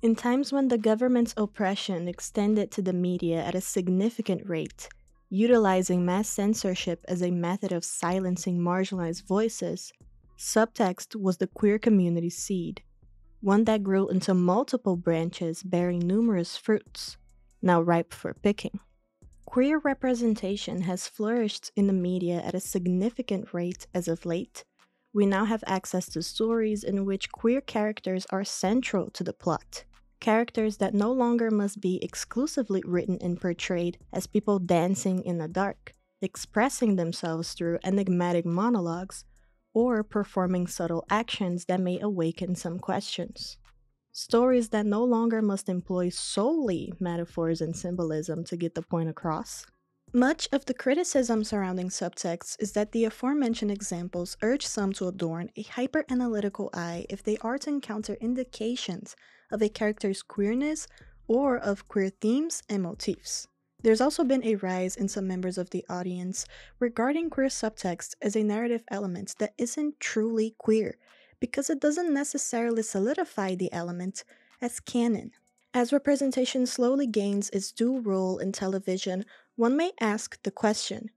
In times when the government's oppression extended to the media at a significant rate, utilizing mass censorship as a method of silencing marginalized voices, Subtext was the queer community's seed, one that grew into multiple branches bearing numerous fruits, now ripe for picking. Queer representation has flourished in the media at a significant rate as of late. We now have access to stories in which queer characters are central to the plot. Characters that no longer must be exclusively written and portrayed as people dancing in the dark, expressing themselves through enigmatic monologues, or performing subtle actions that may awaken some questions. Stories that no longer must employ solely metaphors and symbolism to get the point across. Much of the criticism surrounding subtext is that the aforementioned examples urge some to adorn a hyper-analytical eye if they are to encounter indications of a character's queerness or of queer themes and motifs. There's also been a rise in some members of the audience regarding queer subtext as a narrative element that isn't truly queer, because it doesn't necessarily solidify the element as canon. As representation slowly gains its due role in television, one may ask the question,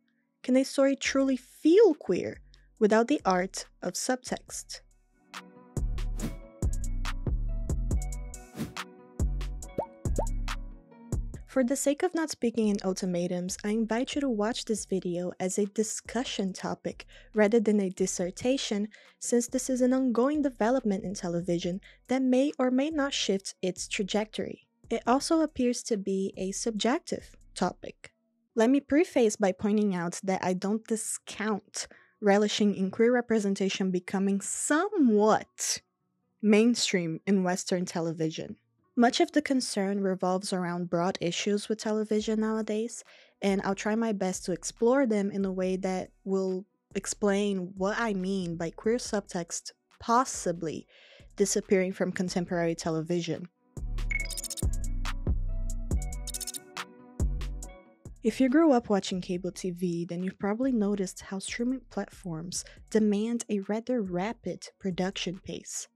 can a story truly feel queer without the art of subtext? For the sake of not speaking in ultimatums, I invite you to watch this video as a discussion topic rather than a dissertation, since this is an ongoing development in television that may or may not shift its trajectory. It also appears to be a subjective topic. Let me preface by pointing out that I don't discount relishing in queer representation becoming somewhat mainstream in Western television. Much of the concern revolves around broad issues with television nowadays, and I'll try my best to explore them in a way that will explain what I mean by queer subtext possibly disappearing from contemporary television. If you grew up watching cable TV, then you've probably noticed how streaming platforms demand a rather rapid production pace.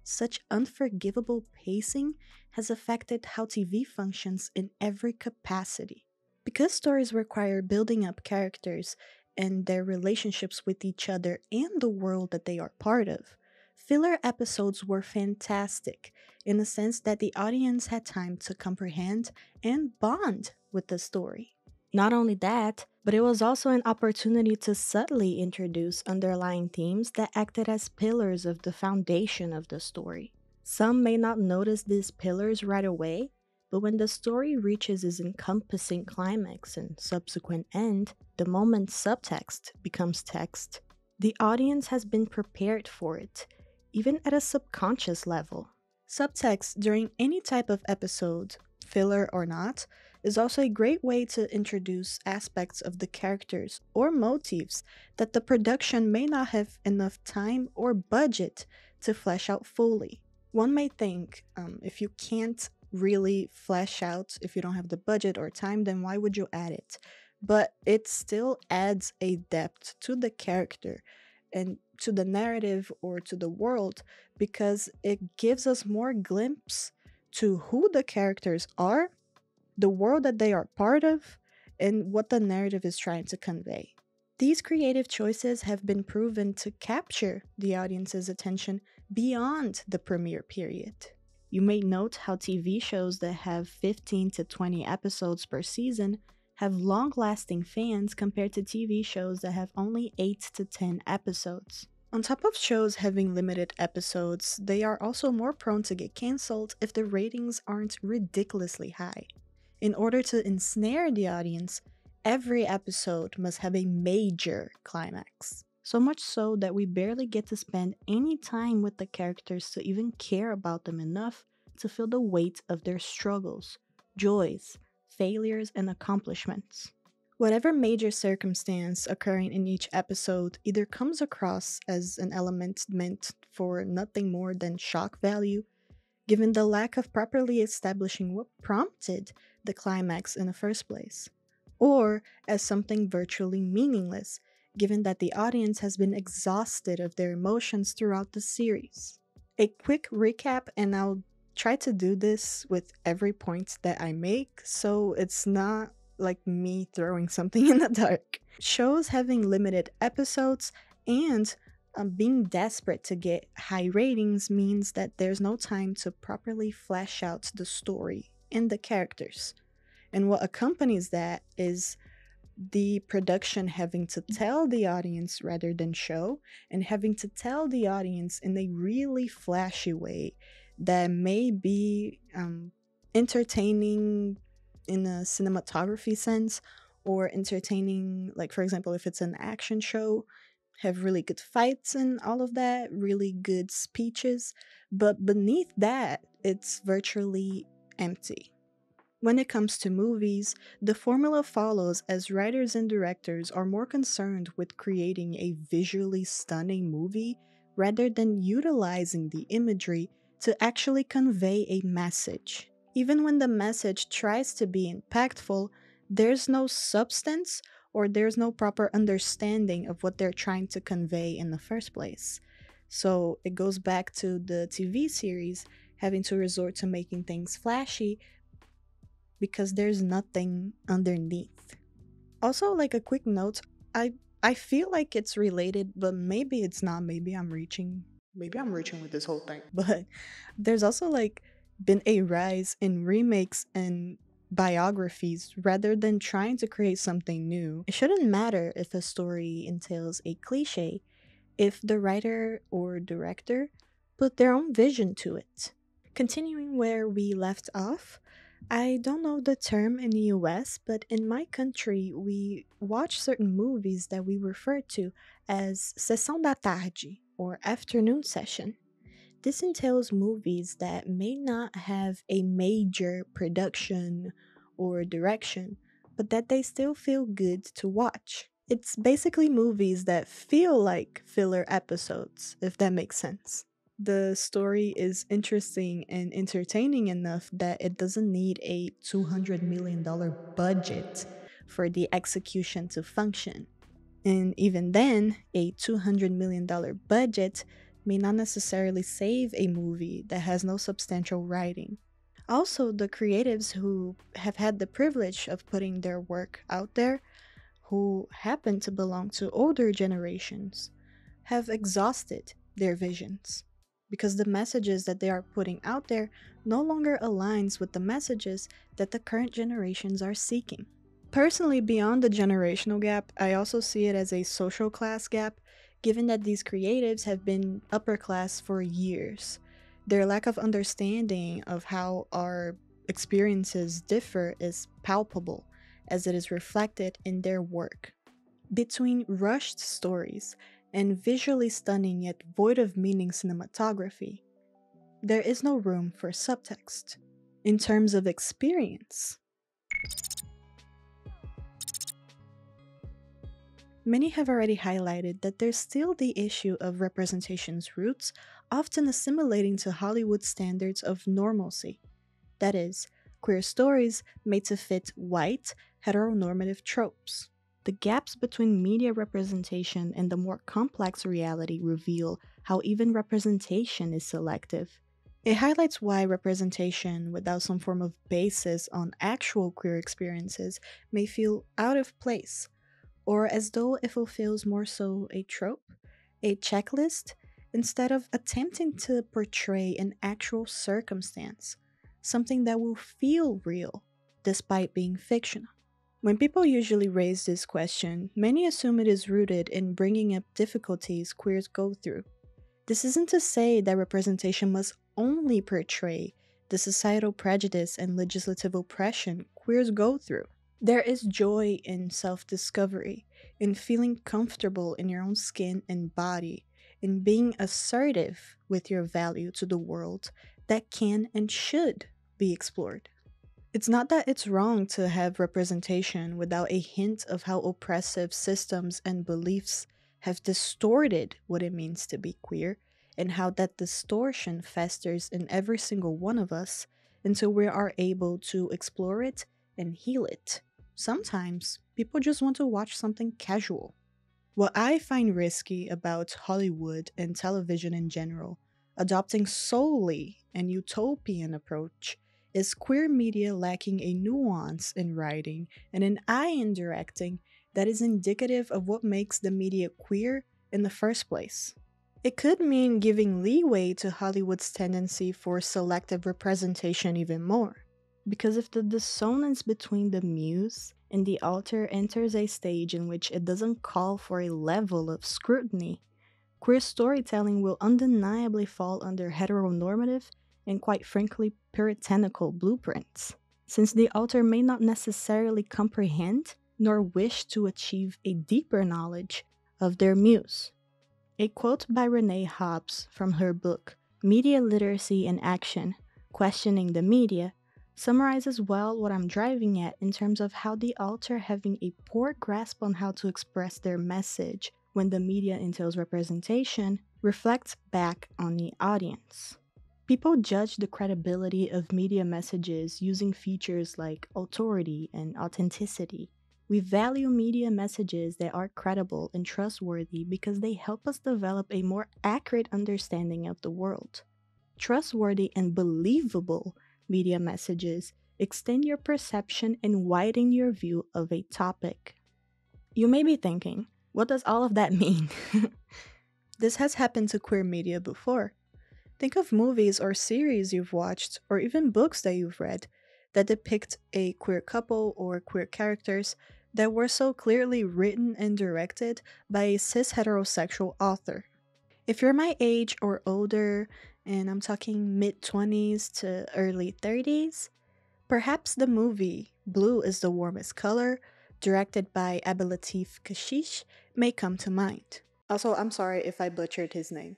Such unforgivable pacing has affected how TV functions in every capacity. Because stories require building up characters and their relationships with each other and the world that they are part of, filler episodes were fantastic in the sense that the audience had time to comprehend and bond with the story. Not only that, but it was also an opportunity to subtly introduce underlying themes that acted as pillars of the foundation of the story. Some may not notice these pillars right away, but when the story reaches its encompassing climax and subsequent end, the moment subtext becomes text, the audience has been prepared for it, even at a subconscious level. Subtext during any type of episode, filler or not, is also a great way to introduce aspects of the characters or motifs that the production may not have enough time or budget to flesh out fully. One may think, if you can't really flesh out, if you don't have the budget or time, then why would you add it? But it still adds a depth to the character and to the narrative or to the world, because it gives us more glimpse to who the characters are, the world that they are part of, and what the narrative is trying to convey. These creative choices have been proven to capture the audience's attention beyond the premiere period. You may note how TV shows that have 15 to 20 episodes per season have long-lasting fans compared to TV shows that have only 8 to 10 episodes. On top of shows having limited episodes, they are also more prone to get cancelled if the ratings aren't ridiculously high. In order to ensnare the audience, every episode must have a major climax. So much so that we barely get to spend any time with the characters to even care about them enough to feel the weight of their struggles, joys, failures, and accomplishments. Whatever major circumstance occurring in each episode either comes across as an element meant for nothing more than shock value, given the lack of properly establishing what prompted the climax in the first place, or as something virtually meaningless, given that the audience has been exhausted of their emotions throughout the series. A quick recap, and I'll try to do this with every point that I make, so it's not like me throwing something in the dark. Shows having limited episodes and being desperate to get high ratings means that there's no time to properly flesh out the story and the characters. And what accompanies that is the production having to tell the audience rather than show, and having to tell the audience in a really flashy way that may be entertaining in a cinematography sense, or entertaining, like for example, if it's an action show, have really good fights and all of that, really good speeches, but beneath that, it's virtually empty. When it comes to movies, the formula follows as writers and directors are more concerned with creating a visually stunning movie rather than utilizing the imagery to actually convey a message. Even when the message tries to be impactful, there's no substance or there's no proper understanding of what they're trying to convey in the first place. So it goes back to the TV series having to resort to making things flashy because there's nothing underneath. Also, like a quick note, I feel like it's related, but maybe it's not. Maybe I'm reaching with this whole thing. But there's also like been a rise in remakes and biographies rather than trying to create something new. It shouldn't matter if a story entails a cliche if the writer or director put their own vision to it. Continuing where we left off, I don't know the term in the US, but in my country, we watch certain movies that we refer to as sessão da tarde or afternoon session. This entails movies that may not have a major production or direction, but that they still feel good to watch. It's basically movies that feel like filler episodes, if that makes sense. The story is interesting and entertaining enough that it doesn't need a $200 million budget for the execution to function. And even then, a $200 million budget may not necessarily save a movie that has no substantial writing. Also, the creatives who have had the privilege of putting their work out there, who happen to belong to older generations, have exhausted their visions because the messages that they are putting out there no longer aligns with the messages that the current generations are seeking. Personally, beyond the generational gap, I also see it as a social class gap, given that these creatives have been upper class for years. Their lack of understanding of how our experiences differ is palpable, as it is reflected in their work. Between rushed stories and visually stunning yet void of meaning cinematography, there is no room for subtext. In terms of experience, many have already highlighted that there's still the issue of representation's roots often assimilating to Hollywood standards of normalcy. That is, queer stories made to fit white, heteronormative tropes. The gaps between media representation and the more complex reality reveal how even representation is selective. It highlights why representation without some form of basis on actual queer experiences may feel out of place, or as though it fulfills more so a trope, a checklist, instead of attempting to portray an actual circumstance, something that will feel real despite being fictional. When people usually raise this question, many assume it is rooted in bringing up difficulties queers go through. This isn't to say that representation must only portray the societal prejudice and legislative oppression queers go through. There is joy in self-discovery, in feeling comfortable in your own skin and body, in being assertive with your value to the world that can and should be explored. It's not that it's wrong to have representation without a hint of how oppressive systems and beliefs have distorted what it means to be queer, and how that distortion festers in every single one of us until we are able to explore it and heal it. Sometimes people just want to watch something casual. What I find risky about Hollywood and television in general, adopting solely and utopian approach is queer media lacking a nuance in writing and an eye in directing that is indicative of what makes the media queer in the first place. It could mean giving leeway to Hollywood's tendency for selective representation even more. Because if the dissonance between the muse and the author enters a stage in which it doesn't call for a level of scrutiny, queer storytelling will undeniably fall under heteronormative and, quite frankly, puritanical blueprints, since the author may not necessarily comprehend nor wish to achieve a deeper knowledge of their muse. A quote by Renee Hobbs from her book, Media Literacy in Action Questioning the Media, summarizes well what I'm driving at in terms of how the author having a poor grasp on how to express their message when the media entails representation reflects back on the audience. People judge the credibility of media messages using features like authority and authenticity. We value media messages that are credible and trustworthy because they help us develop a more accurate understanding of the world. Trustworthy and believable media messages extend your perception and widen your view of a topic. You may be thinking, what does all of that mean? This has happened to queer media before. Think of movies or series you've watched, or even books that you've read, that depict a queer couple or queer characters that were so clearly written and directed by a cis heterosexual author. If you're my age or older, and I'm talking mid-20s to early 30s, perhaps the movie Blue is the Warmest Color, directed by Abdelatif Kashish, may come to mind. Also, I'm sorry if I butchered his name.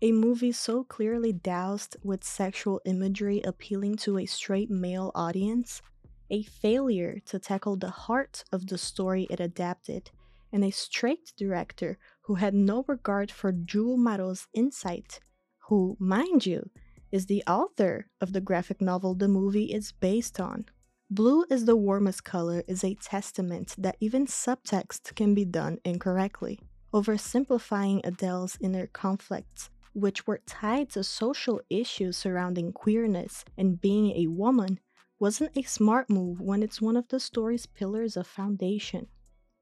A movie so clearly doused with sexual imagery appealing to a straight male audience, a failure to tackle the heart of the story it adapted, and a straight director who had no regard for Jules Marot's insight, who, mind you, is the author of the graphic novel the movie is based on. Blue is the Warmest Color is a testament that even subtext can be done incorrectly, oversimplifying Adele's inner conflicts, which were tied to social issues surrounding queerness and being a woman, wasn't a smart move when it's one of the story's pillars of foundation.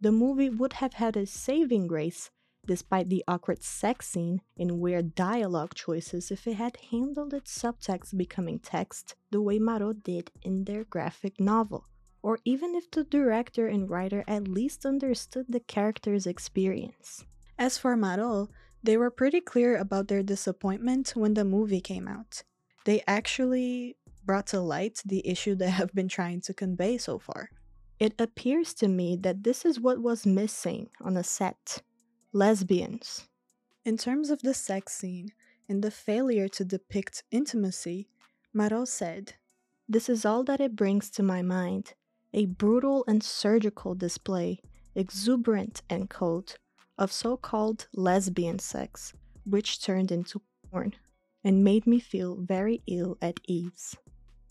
The movie would have had a saving grace, despite the awkward sex scene and weird dialogue choices, if it had handled its subtext becoming text the way Marot did in their graphic novel, or even if the director and writer at least understood the character's experience. As for Marot, they were pretty clear about their disappointment when the movie came out. They actually brought to light the issue they have been trying to convey so far. It appears to me that this is what was missing on a set: lesbians. In terms of the sex scene and the failure to depict intimacy, Marot said, "This is all that it brings to my mind, a brutal and surgical display, exuberant and cold, of so-called lesbian sex, which turned into porn, and made me feel very ill at ease."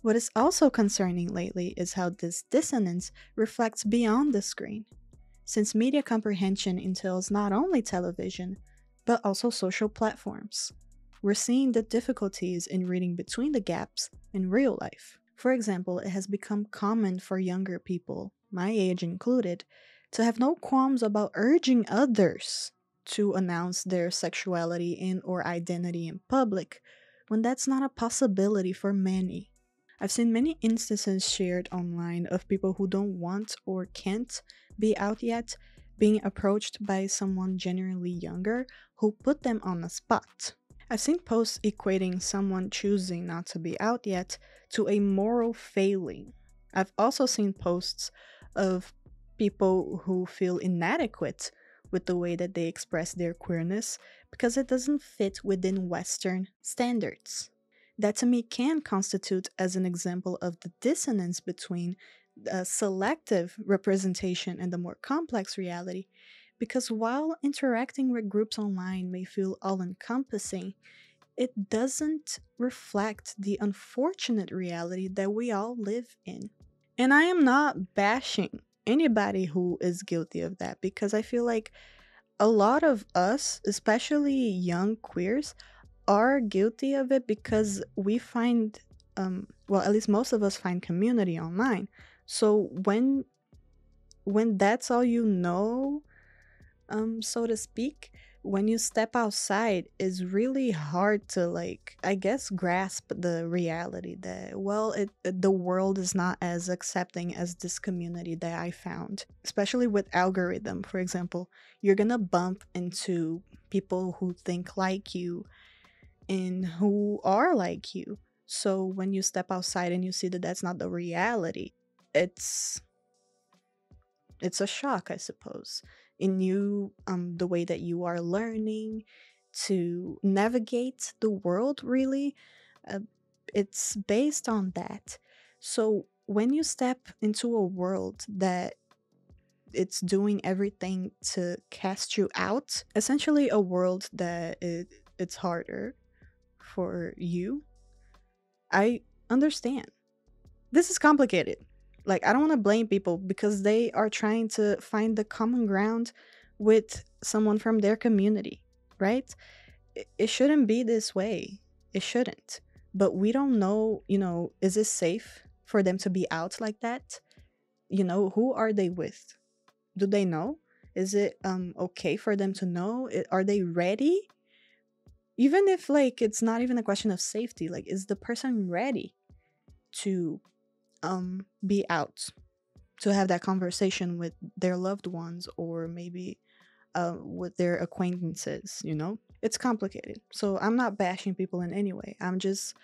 What is also concerning lately is how this dissonance reflects beyond the screen, since media comprehension entails not only television, but also social platforms. We're seeing the difficulties in reading between the gaps in real life. For example, it has become common for younger people, my age included, to have no qualms about urging others to announce their sexuality and or identity in public, when that's not a possibility for many. I've seen many instances shared online of people who don't want or can't be out yet being approached by someone genuinely younger who put them on the spot. I've seen posts equating someone choosing not to be out yet to a moral failing. I've also seen posts of people who feel inadequate with the way that they express their queerness because it doesn't fit within Western standards. That to me can constitute as an example of the dissonance between the selective representation and the more complex reality, because while interacting with groups online may feel all-encompassing, it doesn't reflect the unfortunate reality that we all live in. And I am not bashing anybody who is guilty of that, because I feel like a lot of us, especially young queers, are guilty of it because we find, well, at least most of us find community online. So when that's all you know, so to speak, when you step outside, is really hard to, like, I guess, grasp the reality that, well, the world is not as accepting as this community that I found. Especially with algorithm, for example, you're gonna bump into people who think like you and who are like you. So when you step outside and you see that that's not the reality, it's it's a shock, I suppose, in you, the way that you are learning to navigate the world. Really, uh, it's based on that. So when you step into a world that it's doing everything to cast you out, essentially a world that it's harder for you, I understand. This is complicated. Like, I don't want to blame people because they are trying to find the common ground with someone from their community, right? It shouldn't be this way. It shouldn't. But we don't know, is it safe for them to be out like that? Who are they with? Do they know? Is it okay for them to know? Are they ready? Even if, like, it's not even a question of safety, like, is the person ready to be out, to have that conversation with their loved ones, or maybe with their acquaintances? It's complicated, so I'm not bashing people in any way. I'm just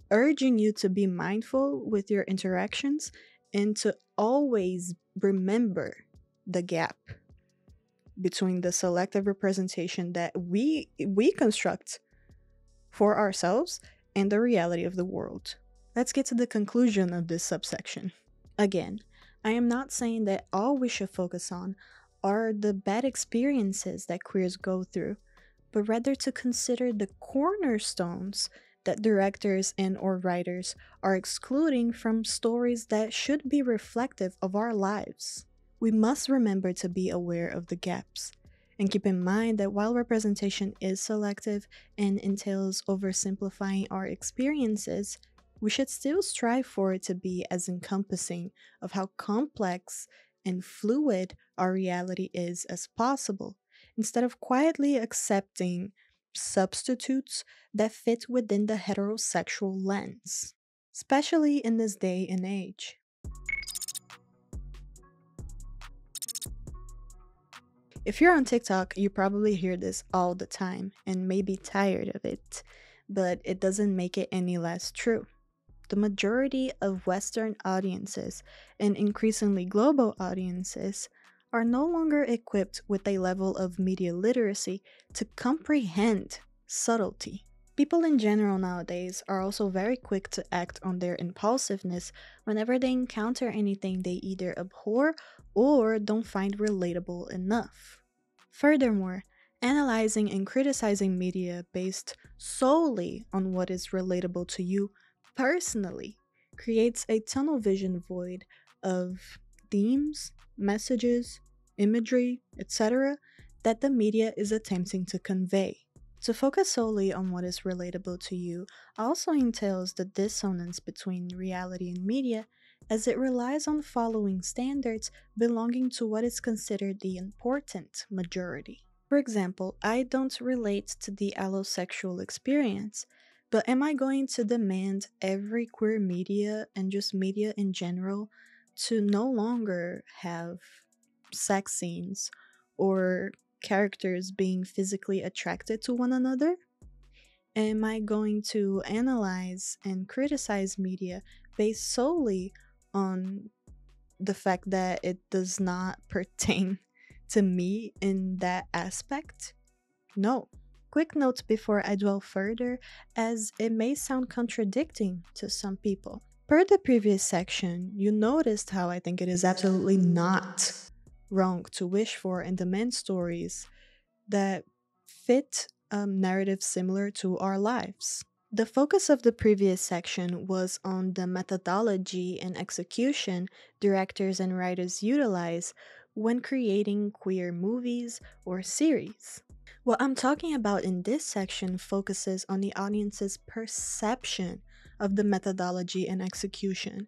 urging you to be mindful with your interactions and to always remember the gap between the selective representation that we construct for ourselves and the reality of the world. Let's get to the conclusion of this subsection. Again, I am not saying that all we should focus on are the bad experiences that queers go through, but rather to consider the cornerstones that directors and or writers are excluding from stories that should be reflective of our lives. We must remember to be aware of the gaps and keep in mind that while representation is selective and entails oversimplifying our experiences, we should still strive for it to be as encompassing of how complex and fluid our reality is as possible, instead of quietly accepting substitutes that fit within the heterosexual lens, especially in this day and age. If you're on TikTok, you probably hear this all the time and may be tired of it, but it doesn't make it any less true. The majority of Western audiences and increasingly global audiences are no longer equipped with a level of media literacy to comprehend subtlety. People in general nowadays are also very quick to act on their impulsiveness whenever they encounter anything they either abhor or don't find relatable enough. Furthermore, analyzing and criticizing media based solely on what is relatable to you personally creates a tunnel vision void of themes, messages, imagery, etc., that the media is attempting to convey. To focus solely on what is relatable to you also entails the dissonance between reality and media, as it relies on following standards belonging to what is considered the important majority. For example, I don't relate to the allosexual experience, but am I going to demand every queer media and just media in general to no longer have sex scenes or characters being physically attracted to one another? Am I going to analyze and criticize media based solely on the fact that it does not pertain to me in that aspect? No. Quick notes before I dwell further, as it may sound contradicting to some people. Per the previous section, you noticed how I think it is absolutely not wrong to wish for and demand stories that fit narratives similar to our lives. The focus of the previous section was on the methodology and execution directors and writers utilize when creating queer movies or series. What I'm talking about in this section focuses on the audience's perception of the methodology and execution.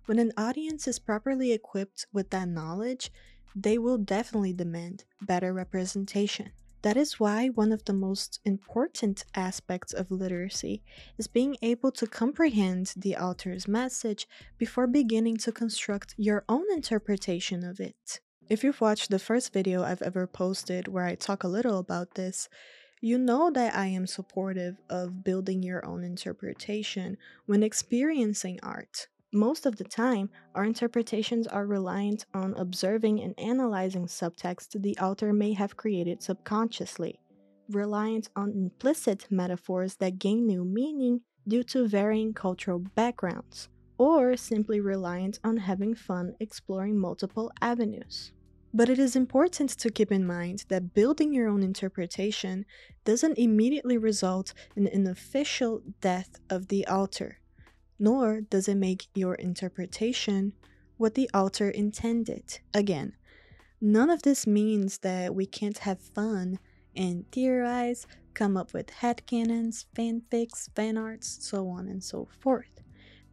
When an audience is properly equipped with that knowledge, they will definitely demand better representation. That is why one of the most important aspects of literacy is being able to comprehend the author's message before beginning to construct your own interpretation of it. If you've watched the first video I've ever posted where I talk a little about this, you know that I am supportive of building your own interpretation when experiencing art. Most of the time, our interpretations are reliant on observing and analyzing subtext the author may have created subconsciously, reliant on implicit metaphors that gain new meaning due to varying cultural backgrounds, or simply reliant on having fun exploring multiple avenues. But it is important to keep in mind that building your own interpretation doesn't immediately result in an official death of the author, nor does it make your interpretation what the author intended. Again, none of this means that we can't have fun and theorize, come up with headcanons, fanfics, fanarts, so on and so forth.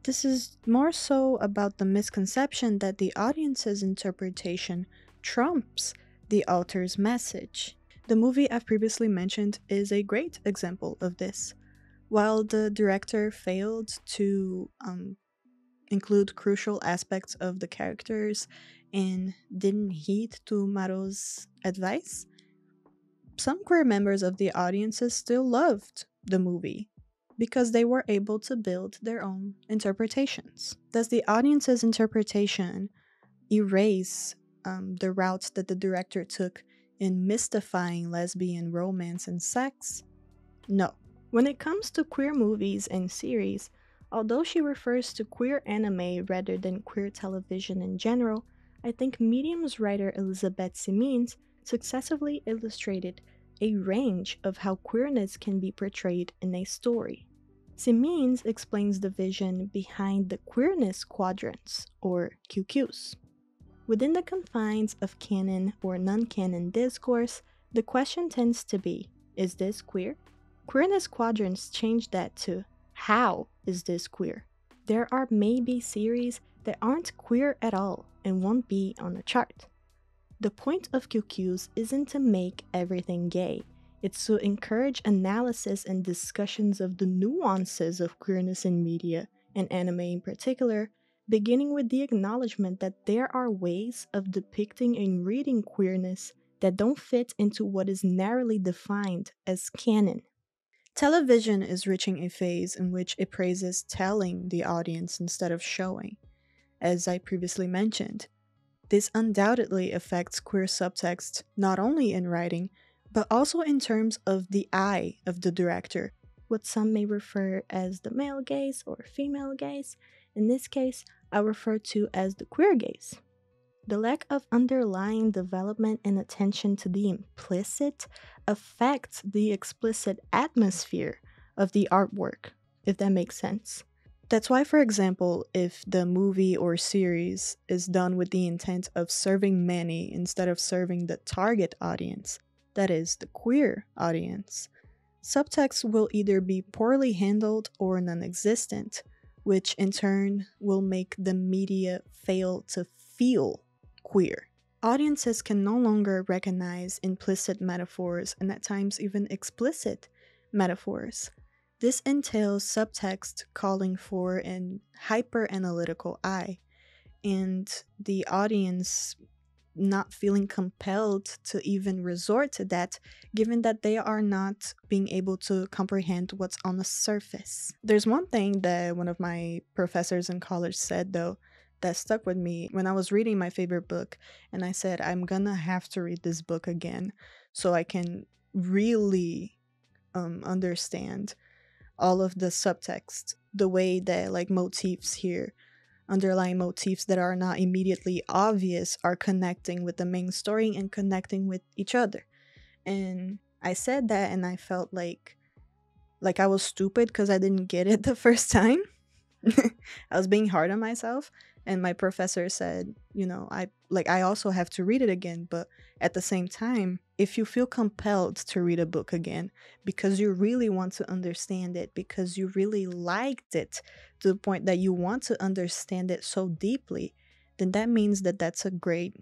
This is more so about the misconception that the audience's interpretation trumps the author's message. The movie I've previously mentioned is a great example of this. While the director failed to include crucial aspects of the characters and didn't heed to Maro's advice, some queer members of the audiences still loved the movie because they were able to build their own interpretations. Does the audience's interpretation erase the routes that the director took in mystifying lesbian romance and sex? No. When it comes to queer movies and series, although she refers to queer anime rather than queer television in general, I think Medium's writer Elizabeth Simins successfully illustrated a range of how queerness can be portrayed in a story. Simins explains the vision behind the queerness quadrants, or QQs. Within the confines of canon or non-canon discourse, the question tends to be, is this queer? Queerness quadrants change that to, how is this queer? There are maybe series that aren't queer at all and won't be on the chart. The point of QQs isn't to make everything gay. It's to encourage analysis and discussions of the nuances of queerness in media, and anime in particular, beginning with the acknowledgement that there are ways of depicting and reading queerness that don't fit into what is narrowly defined as canon. Television is reaching a phase in which it praises telling the audience instead of showing. As I previously mentioned, this undoubtedly affects queer subtext not only in writing, but also in terms of the eye of the director, what some may refer as the male gaze or female gaze. In this case, I refer to as the queer gaze. The lack of underlying development and attention to the implicit affects the explicit atmosphere of the artwork, if that makes sense. That's why, for example, if the movie or series is done with the intent of serving many instead of serving the target audience, that is, the queer audience, subtext will either be poorly handled or non existent, which in turn will make the media fail to feel queer. Audiences can no longer recognize implicit metaphors and at times even explicit metaphors. This entails subtext calling for an hyper-analytical eye, and the audience not feeling compelled to even resort to that, given that they are not being able to comprehend what's on the surface. There's one thing that one of my professors in college said, though, that stuck with me when I was reading my favorite book, and I said, I'm gonna have to read this book again so I can really understand all of the subtext, the way that like motifs here, underlying motifs that are not immediately obvious, are connecting with the main story and connecting with each other. And I said that and I felt like I was stupid because I didn't get it the first time. I was being hard on myself, and my professor said, I also have to read it again, but at the same time, if you feel compelled to read a book again because you really want to understand it, because you really liked it to the point that you want to understand it so deeply, then that means that that's a great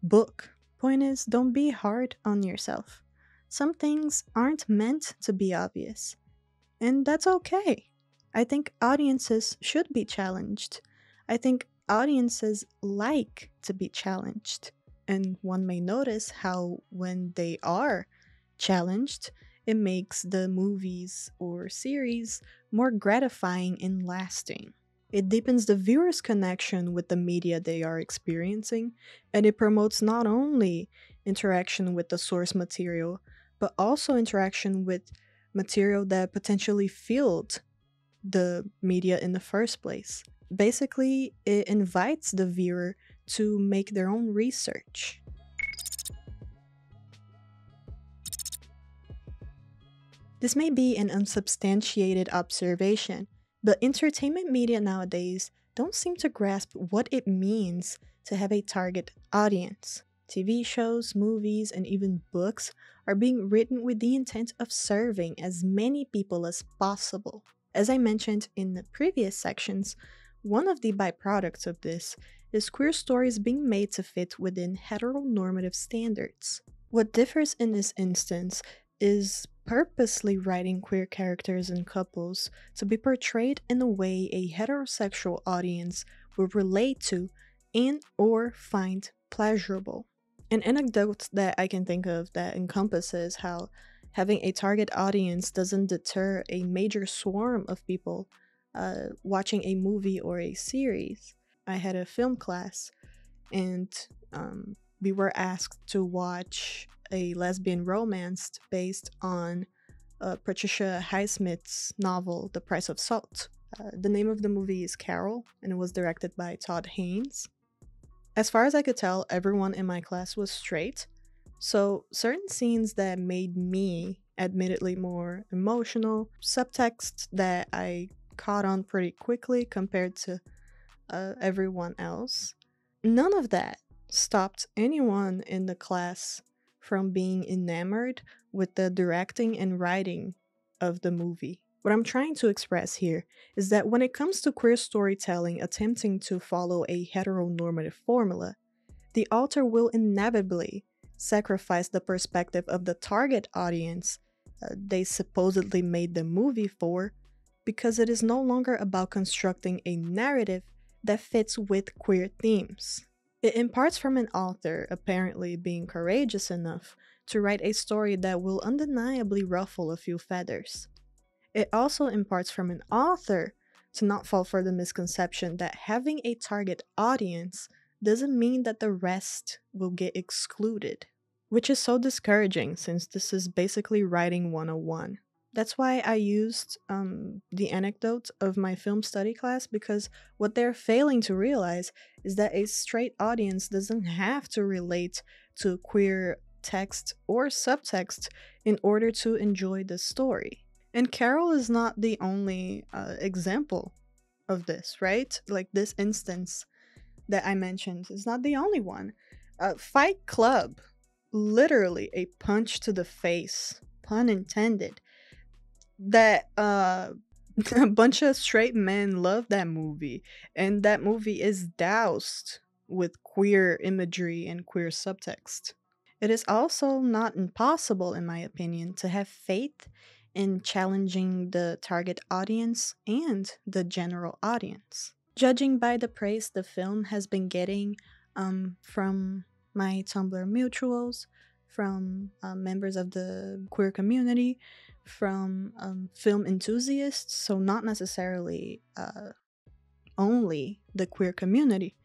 book. Point is, don't be hard on yourself. Some things aren't meant to be obvious, and that's okay. I think audiences should be challenged. I think audiences like to be challenged. And one may notice how, when they are challenged, it makes the movies or series more gratifying and lasting. It deepens the viewer's connection with the media they are experiencing, and it promotes not only interaction with the source material, but also interaction with material that potentially fueled the media in the first place. Basically, it invites the viewer to make their own research. This may be an unsubstantiated observation, but entertainment media nowadays don't seem to grasp what it means to have a target audience. TV shows, movies, and even books are being written with the intent of serving as many people as possible. As I mentioned in the previous sections, one of the byproducts of this is queer stories being made to fit within heteronormative standards. What differs in this instance is purposely writing queer characters and couples to be portrayed in a way a heterosexual audience will relate to and or find pleasurable. An anecdote that I can think of that encompasses how having a target audience doesn't deter a major swarm of people watching a movie or a series. I had a film class, and we were asked to watch a lesbian romance based on Patricia Highsmith's novel, The Price of Salt. The name of the movie is Carol, and it was directed by Todd Haynes. As far as I could tell, everyone in my class was straight, so certain scenes that made me admittedly more emotional, subtext that I caught on pretty quickly compared to everyone else, none of that stopped anyone in the class from being enamored with the directing and writing of the movie. What I'm trying to express here is that when it comes to queer storytelling attempting to follow a heteronormative formula, the author will inevitably sacrifice the perspective of the target audience they supposedly made the movie for, because it is no longer about constructing a narrative that fits with queer themes. It imparts from an author apparently being courageous enough to write a story that will undeniably ruffle a few feathers. It also imparts from an author to not fall for the misconception that having a target audience doesn't mean that the rest will get excluded, which is so discouraging since this is basically writing 101. That's why I used the anecdote of my film study class, because what they're failing to realize is that a straight audience doesn't have to relate to queer text or subtext in order to enjoy the story. And Carol is not the only example of this, right? Like this instance that I mentioned is not the only one. Fight Club, literally a punch to the face, pun intended, that a bunch of straight men love that movie, and that movie is doused with queer imagery and queer subtext. It is also not impossible, in my opinion, to have faith in challenging the target audience and the general audience. Judging by the praise the film has been getting from my Tumblr mutuals, from members of the queer community, from film enthusiasts, so not necessarily only the queer community,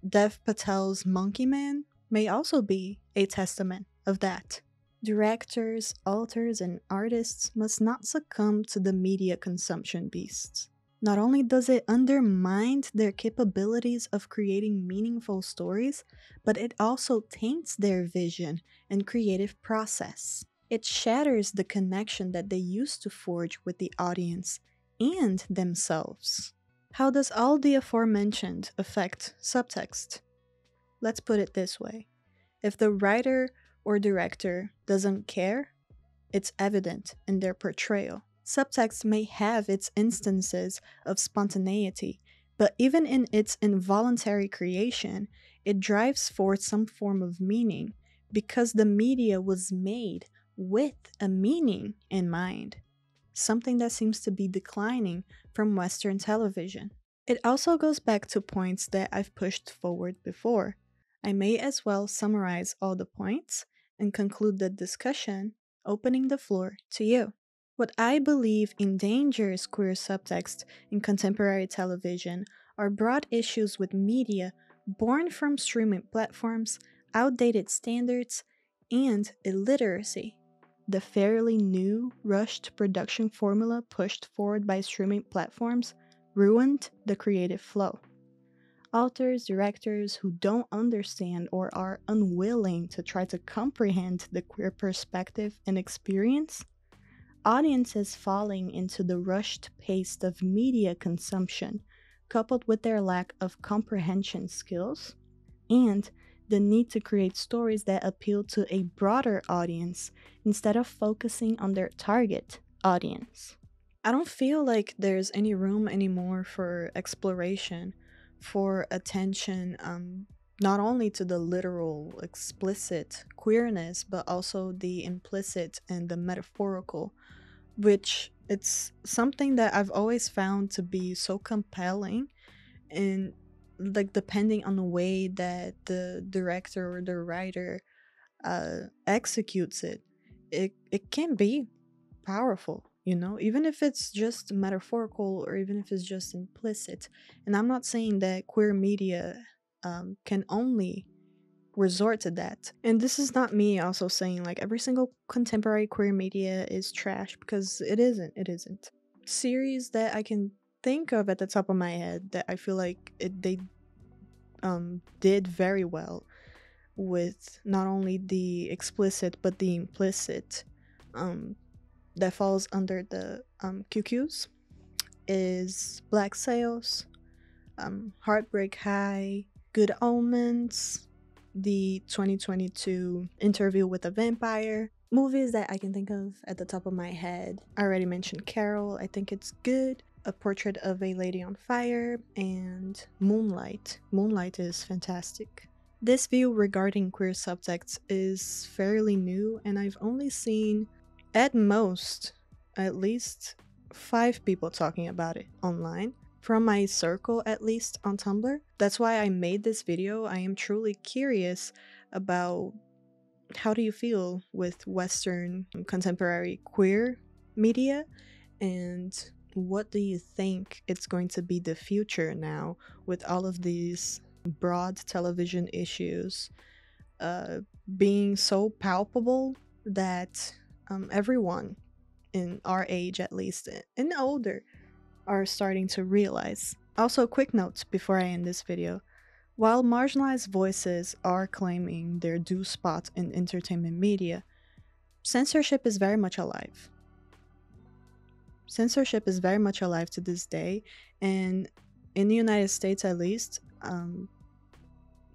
Dev Patel's Monkey Man may also be a testament of that. Directors, authors, and artists must not succumb to the media consumption beasts. Not only does it undermine their capabilities of creating meaningful stories, but it also taints their vision and creative process. It shatters the connection that they used to forge with the audience and themselves. How does all the aforementioned affect subtext? Let's put it this way. If the writer or director doesn't care, it's evident in their portrayal. Subtext may have its instances of spontaneity, but even in its involuntary creation, it drives forth some form of meaning because the media was made with a meaning in mind, something that seems to be declining from Western television. It also goes back to points that I've pushed forward before. I may as well summarize all the points and conclude the discussion, opening the floor to you. What I believe endangers queer subtext in contemporary television are broad issues with media born from streaming platforms, outdated standards, and illiteracy. The fairly new, rushed production formula pushed forward by streaming platforms ruined the creative flow. Authors, directors who don't understand or are unwilling to try to comprehend the queer perspective and experience, audiences falling into the rushed pace of media consumption, coupled with their lack of comprehension skills, and the need to create stories that appeal to a broader audience instead of focusing on their target audience. I don't feel like there's any room anymore for exploration, for attention, not only to the literal, explicit queerness, but also the implicit and the metaphorical, which it's something that I've always found to be so compelling and like depending on the way that the director or the writer executes it, it can be powerful, even if it's just metaphorical or even if it's just implicit. And I'm not saying that queer media can only resort to that. And this is not me also saying like every single contemporary queer media is trash, because it isn't. Series that I can think of at the top of my head that I feel like they did very well with not only the explicit but the implicit, that falls under the QQs, is Black Sails, Heartbreak High, Good Omens, the 2022 Interview with a Vampire. Movies that I can think of at the top of my head. I already mentioned Carol, I think it's good. A Portrait of a Lady on Fire, and Moonlight. Moonlight is fantastic. This view regarding queer subtext is fairly new, and I've only seen, at most, at least 5 people talking about it online. From my circle, at least, on Tumblr. That's why I made this video. I am truly curious about how do you feel with Western contemporary queer media, and what do you think it's going to be the future now with all of these broad television issues being so palpable that everyone in our age, at least, and older, are starting to realize. Also, quick note before I end this video. While marginalized voices are claiming their due spot in entertainment media, censorship is very much alive. Censorship is very much alive to this day, and in the United States at least,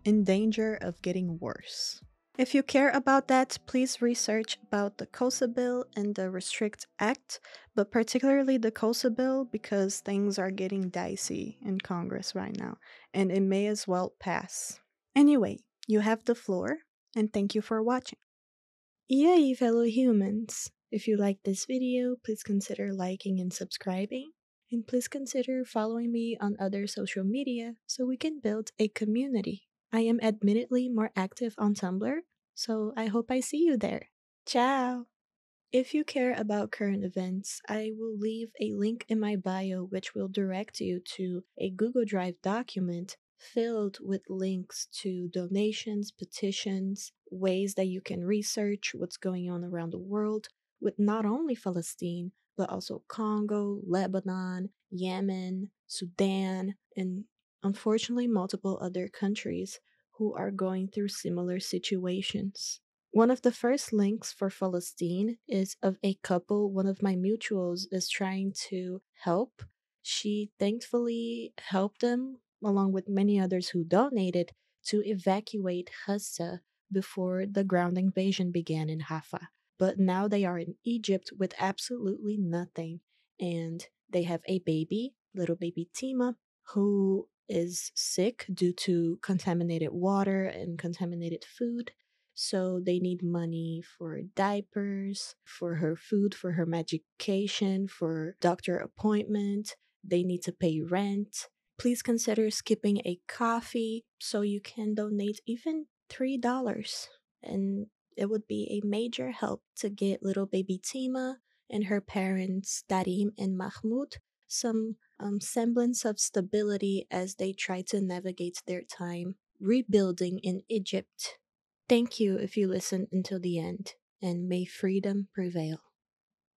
in danger of getting worse. If you care about that, please research about the COSA bill and the Restrict Act, but particularly the COSA bill because things are getting dicey in Congress right now, and it may as well pass. Anyway, you have the floor, and thank you for watching. Yay, fellow humans! If you like this video, please consider liking and subscribing, and please consider following me on other social media so we can build a community. I am admittedly more active on Tumblr, so I hope I see you there. Ciao! If you care about current events, I will leave a link in my bio which will direct you to a Google Drive document filled with links to donations, petitions, ways that you can research what's going on around the world with not only Falastin, but also Congo, Lebanon, Yemen, Sudan, and unfortunately multiple other countries who are going through similar situations. One of the first links for Falastin is of a couple one of my mutuals is trying to help, She thankfully helped them, along with many others who donated, to evacuate Hassa before the ground invasion began in Haifa. But now they are in Egypt with absolutely nothing, and they have a baby, little baby Tima, who is sick due to contaminated water and contaminated food. So they need money for diapers, for her food, for her medication, for doctor appointment. They need to pay rent. Please consider skipping a coffee so you can donate even $3. And it would be a major help to get little baby Tima and her parents, Darim and Mahmoud, some semblance of stability as they try to navigate their time rebuilding in Egypt. Thank you if you listened until the end, and may freedom prevail.